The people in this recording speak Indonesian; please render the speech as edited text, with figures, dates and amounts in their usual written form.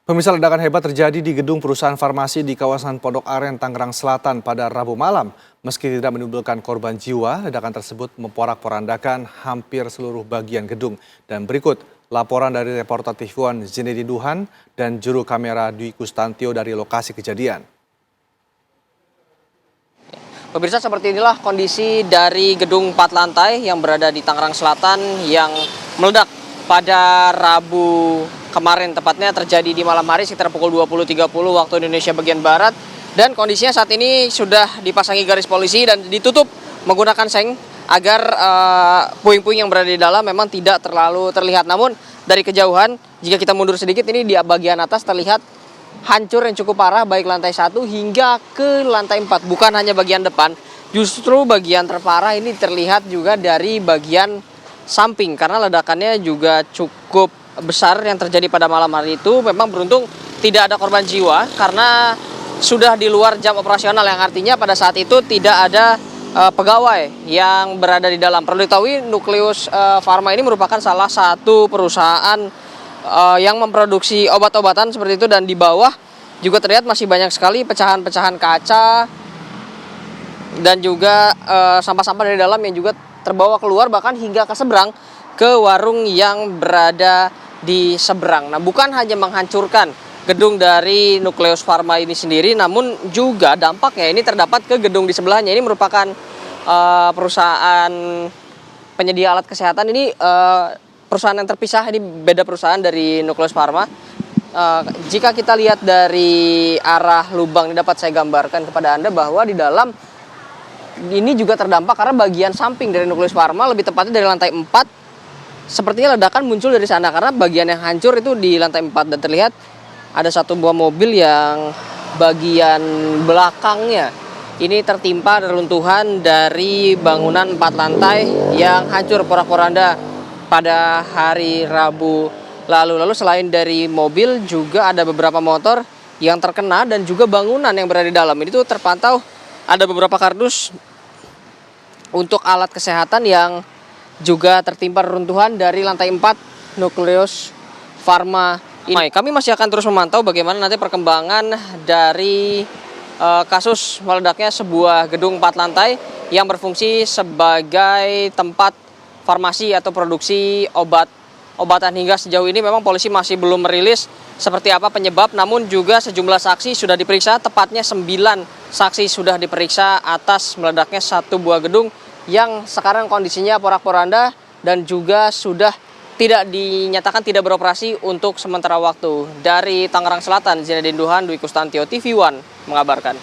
Pemirsa, ledakan hebat terjadi di gedung perusahaan farmasi di kawasan Pondok Aren, Tangerang Selatan pada Rabu malam. Meski tidak menimbulkan korban jiwa, ledakan tersebut memporak-porandakan hampir seluruh bagian gedung. Dan berikut laporan dari reporter TV1 Zinedine Duhan dan juru kamera Dwi Kustantio dari lokasi kejadian. Pemirsa, seperti inilah kondisi dari gedung 4 lantai yang berada di Tangerang Selatan yang meledak pada Rabu kemarin, tepatnya terjadi di malam hari sekitar pukul 20.30 waktu Indonesia bagian Barat. Dan kondisinya saat ini sudah dipasangi garis polisi dan ditutup menggunakan seng agar puing-puing yang berada di dalam memang tidak terlalu terlihat. Namun dari kejauhan, jika kita mundur sedikit, ini di bagian atas terlihat hancur yang cukup parah, baik lantai 1 hingga ke lantai 4. Bukan hanya bagian depan, justru bagian terparah ini terlihat juga dari bagian samping, karena ledakannya juga cukup besar yang terjadi pada malam hari itu. Memang beruntung tidak ada korban jiwa karena sudah di luar jam operasional, yang artinya pada saat itu tidak ada pegawai yang berada di dalam. Perlu diketahui, Nukleus Pharma ini merupakan salah satu perusahaan yang memproduksi obat-obatan seperti itu, dan di bawah juga terlihat masih banyak sekali pecahan-pecahan kaca dan juga sampah-sampah dari dalam yang juga terbawa keluar bahkan hingga ke seberang ke warung yang berada di seberang. Nah, bukan hanya menghancurkan gedung dari Nukleus Pharma ini sendiri, namun juga dampaknya ini terdapat ke gedung di sebelahnya. Ini merupakan perusahaan penyedia alat kesehatan. Ini perusahaan yang terpisah, ini beda perusahaan dari Nukleus Pharma. Jika kita lihat dari arah lubang ini, dapat saya gambarkan kepada Anda bahwa di dalam ini juga terdampak karena bagian samping dari Nukleus Pharma, lebih tepatnya dari lantai 4, sepertinya ledakan muncul dari sana karena bagian yang hancur itu di lantai 4 dan terlihat ada satu buah mobil yang bagian belakangnya ini tertimpa reruntuhan dari bangunan 4 lantai yang hancur porak-poranda pada hari Rabu lalu. Lalu selain dari mobil juga ada beberapa motor yang terkena dan juga bangunan yang berada di dalam. Ini tuh terpantau ada beberapa kardus untuk alat kesehatan yang juga tertimpa reruntuhan dari lantai 4 Nukleus Pharma ini. Kami masih akan terus memantau bagaimana nanti perkembangan dari kasus meledaknya sebuah gedung 4 lantai yang berfungsi sebagai tempat farmasi atau produksi obatan. Hingga sejauh ini memang polisi masih belum merilis seperti apa penyebab, namun juga sejumlah saksi sudah diperiksa, tepatnya 9 saksi sudah diperiksa atas meledaknya satu buah gedung yang sekarang kondisinya porak-poranda dan juga sudah tidak dinyatakan tidak beroperasi untuk sementara waktu. Dari Tangerang Selatan, Zinedine Duhan, Dwi Kustantio, TV1 mengabarkan.